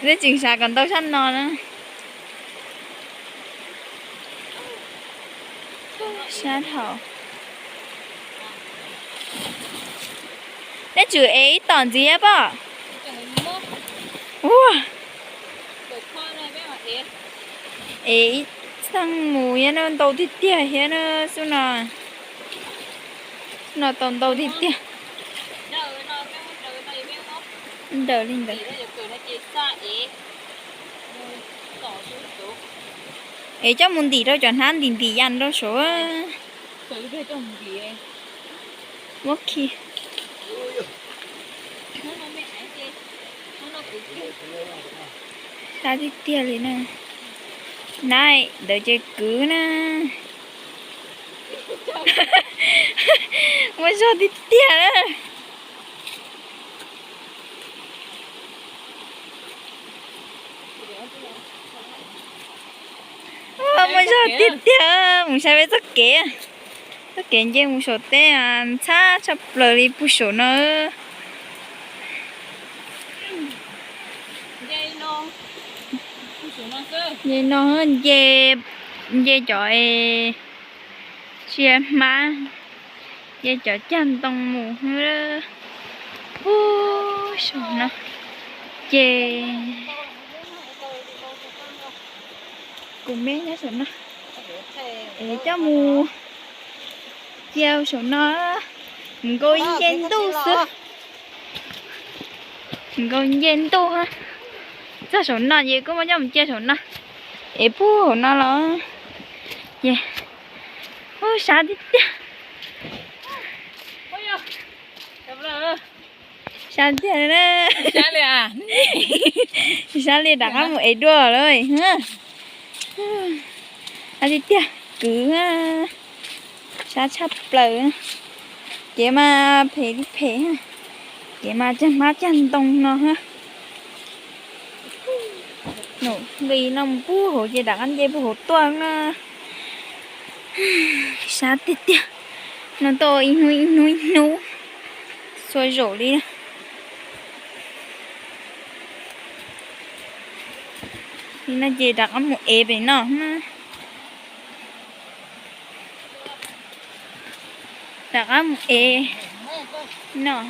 Thế chừng xa còn tao xanh non nữa. Sát hậu. Thế chữ ấy toàn gì hết ạ? Ủa. Ấy sang mùi nó tàu thịt tia hết nó xuống nào. Nó toàn tàu thịt tia. Đỡ lên đỡ. Ấy cho muốn tí đâu chọn hắn tìm tí ăn đâu số. Mất khi. Sao thịt tia lên nè. Này, đợi chơi cứ nè. Mới cho thịt tia đó. Mới cho thịt tia. Mình sẽ biết tất kể. Tất kể chứ một số tế xa chấp lời đi bút số nó. Dê nó hơn dê chọi xe má dê chọi chăn tông mù nữa số nó dê cùng bé nhá số nó để cho mù gieo số nó mình coi gen tu sữa mình coi gen tu ha cho số nó gì cũng bao giờ mình chơi số nó ế bố nó là yeah ôi sao đi tía sao tía nữa sao liền à sao liền đặt một ế đùa rồi ha sao đi tía cứ sao sắp lờ vậy mà phải đi phải ha vậy mà chân má chân tông nó ha nổ vì nó bù hổ gì đặt ăn dây bù hổ toang nó sao tít tía nó to in nuôi xoay rổ đi thì nó chỉ đặt ăn một ế về nó đặt ăn một ế nó